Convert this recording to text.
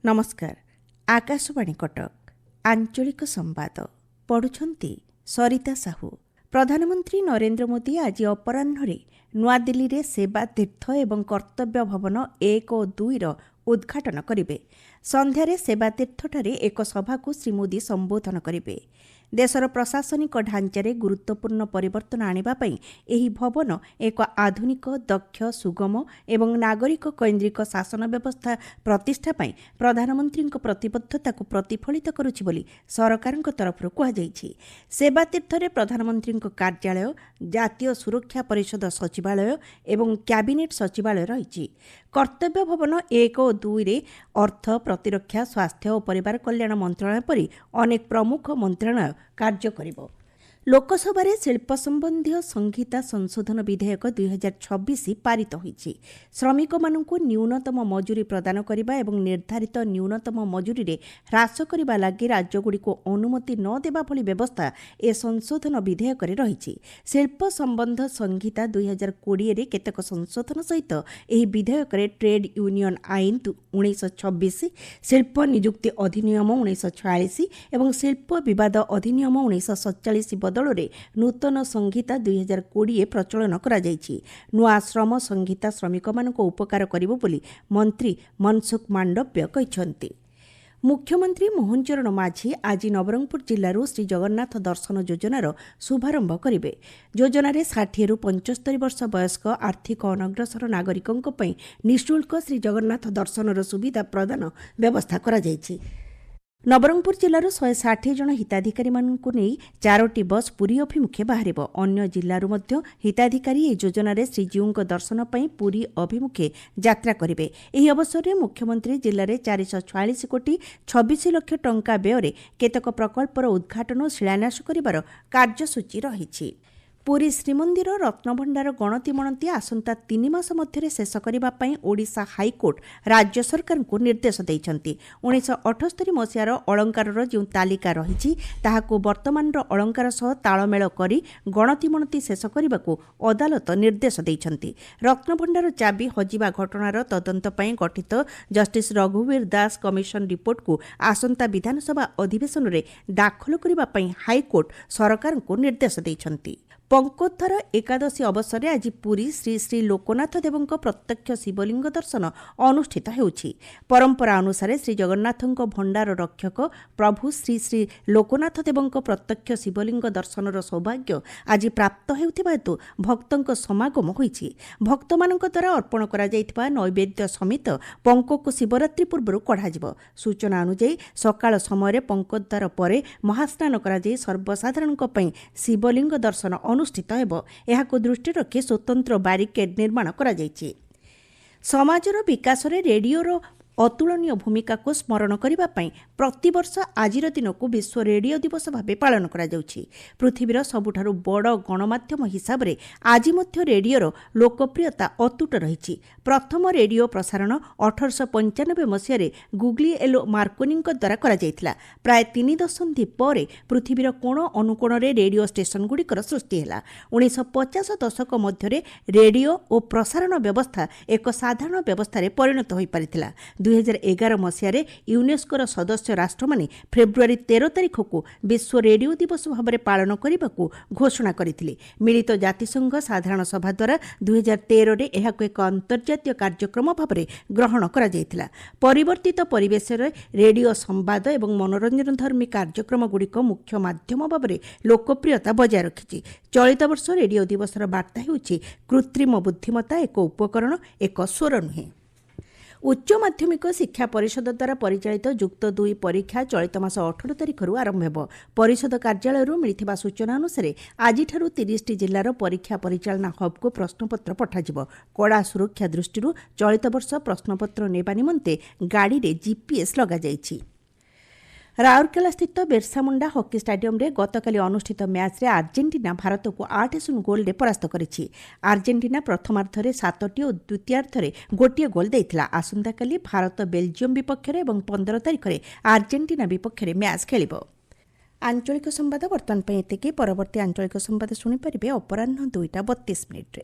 नमस्कार। आकाशवाणी कटक आंचलिक संवाद पढ़ुछंती सरिता साहू। प्रधानमंत्री नरेंद्र मोदी आज अपराह्न नुआदिल्ली रे सेवा तीर्थ एवं कर्तव्य भवन 1 और 2 उद्घाटन करिवे। संध्यारे सेवा तीर्थठारे एक सभा को श्री मोदी संबोधन करिवे। देशर प्रशासनिक ढांचारे गुरुत्वपूर्ण परिवर्तन आनिबा पई एही भवन एक आधुनिक दक्ष सुगम एवं नागरिक केन्द्रिक शासन व्यवस्था प्रतिष्ठा पई प्रधानमंत्री प्रतिबद्धता को प्रतिफलित करुछि बोली सरकारक तरफरु कहा जायछि। सेवा तीर्थरे प्रधानमंत्री कार्यालय, जातीय सुरक्षा परिषद सचिवालय एवं कैबिनेट सचिवालय रहिछि। कर्तव्य भवन 1 और 2 रे अर्थ, प्रतिरक्षा, स्वास्थ्य और परिवार कल्याण मंत्रालय परि अनेक प्रमुख मंत्रालय कार्य करिबो। लोकसभा शिल्प संबंधी संहिता संशोधन विधेयक 2026 पारित होईछि। श्रमिक मानकु न्यूनतम मजूरी प्रदान करिबा एवं निर्धारित न्यूनतम मजूरी रे ह्रास करिबा लागि राज्यगुडी को अनुमति न देबा भली व्यवस्था ए संशोधन विधेयक रे रहिछि। शिल्प संबंध संहिता 2020 रे केतक संशोधन सहित एही विधेयक रे ट्रेड यूनियन आईन 1926, शिल्प नियुक्ति अधिनियम 1946 एवं शिल्प विवाद अधिनियम 1947 बदଳରେ नूतन संहिता 2020 प्रचलन करा जायछि। नुआ श्रम संहिता श्रमिकମାନଙ୍କୁ उपकार करिबो बोली मंत्री मनसुख मांडव्य कहिसंती। मुख्यमंत्री मोहन चरण माझी आज नवरंगपुर जिल्लारू श्री जगन्नाथ दर्शन योजनार शुभारंभ करिवे। योजनारे 60 रु 75 वर्ष वयस्क आर्थिक अनग्रसर नागरिकों पई निःशुल्क श्री जगन्नाथ दर्शनर सुविधा प्रदान व्यवस्था करा जायछि। नवरंगपुर जिल्लार 160 जन हिताधिकारी मानकु नै 4टी बस पुरी अभिमुखे बाहरिब। अन्य जिल्लारू मध्य हिताधिकारी ए योजनारे श्रीजीउଙ୍କ दर्शन पई पुरी अभिमुखे यात्रा करिवे। एही अवसରରେ मुख्यमंत्री जिल्लारे 446 कोटी 26 लक्ष टंका व्यୟରେ केतक प्रकल्पर उद्घाटन और शिलान्यास करिबार कार्यसूची रहिछि। पुरी श्रीमंदिर रत्नभंडार गणति मणति आसंता 3 मास मध्य शेष करने पर ओडिशा हाईकोर्ट राज्य सरकार को निर्देश देइछंती। 1978 मसीहार अलंकार जो तालिका रही वर्तमान अलंकार सह तालमेल करी गणति मणति शेष करने को अदालत निर्देश देइछंती। रत्नभंडार चाबी हजिबा घटनार तदंत पई गठित जस्टिस रघुवीर दास कमिशन रिपोर्ट को आसंता विधानसभा अधिवेशन में दाखल करने पर हाईकोर्ट सरकार को निर्देश देइछंती। पंकोत्थर एकादशी अवसर में आज पुरी श्री श्री लोकनाथ देवों प्रत्यक्ष शिवलिंग दर्शन अनुष्ठित होउछि। परंपरा अनुसार श्री जगन्नाथ भंडार रक्षक प्रभु श्री श्री लोकनाथ देवों प्रत्यक्ष शिवलिंग दर्शनर सौभाग्य आज प्राप्त हेउथिबा हेतु भक्तों समागम होइछि। भक्त मानक द्वारा अर्पण करा जाइथिबा नैवेद्य समेत पंको को शिवरात्रि पूर्व कढ़ाजिब। सूचना अनुसार सकाळ समय पंकोद्वार पर महास्नान करा जाई सर्वसाधारण शिवलिंग दर्शन अनुष्ठित हेबो। एहाको दृष्टि रखी स्वतंत्र बारिकेड निर्माण करा जायछि। समाजर विकास रे रेडियोर अतुलनीय भूमिका को स्मरण करने प्रतिवर्ष आज दिन को विश्व रेडियो दिवस भाव पालन करा जाउछि। पृथ्वीर सबुठारु बड़ गणमाध्यम हिसाब रे आज मध्य रेडियोर लोकप्रियता अतुट रही। प्रथम रेडियो प्रसारण 1895 मसीह गुगली एलो मार्कोनी द्वारा करा जायतिला। प्राय 3 दशंधि पर पृथ्वीर कोण अनुकोण रे रेडियो स्टेशन गुड़िकर सृष्टि है। 1950 दशक मध्य रेडियो और प्रसारण व्यवस्था एक साधारण व्यवस्था परिणत हो पारिथिला। 2011 मसीह यूनेस्कोर सदस्य राष्ट्र माने फेब्रुआरी 13 तारिख को विश्व रेडियो दिवस भाव में पालन करने को घोषणा करथिले। मिलित जातिसंघ साधारण सभा द्वारा 2013 रे एहाको एक अंतर्जातीय कार्यक्रम भाव में ग्रहण करा जायतिला। परिवर्तित परिवेश रेडियो संवाद एवं मनोरंजन धर्मी कार्यक्रम गुड़िक मुख्य माध्यम भाव में लोकप्रियता बजाय रखिछि। चलित वर्ष रेडियो दिवसर वार्ता हेउछि कृत्रिम बुद्धिमत्ता एक उपकरण, एक स्वर नुहे। उच्च माध्यमिक शिक्षा परिषद द्वारा परिचालित युक्त 2 परीक्षा चलित मास 18 तारिख आरंभ हेब। परिषद कार्यालय मिलिथिबा सूचना अनुसार आज 30 जिल्लार परीक्षा परिचालना हब को प्रश्नपत्र पठाजिब। कड़ा सुरक्षा दृष्टि चलित वर्ष प्रश्नपत्र नेबा निमंते गाड़ी रे जीपीएस लगा जायछि। राउरकेला स्थित बिरसा मुंडा हॉकी स्टाडियम रे गतकाली अनुष्ठित मैच रे अर्जेंटीना भारत को 8-0 गोल रे परास्त करिछि। अर्जेंटीना प्रथमार्धरे 7टी और द्वितीयार्धरे गोटिए गोल देइथिला। आसंताकाली भारत बेल्जियम विपक्ष एवं 15 तारिख रे अर्जेंटीना विपक्ष मैच खेलिबो। आंचलिक संवाद वर्तमान पई एतिकी। परवर्ती आंचलिक संवाद सुनि परिबे अपराह्न 2:32 रे।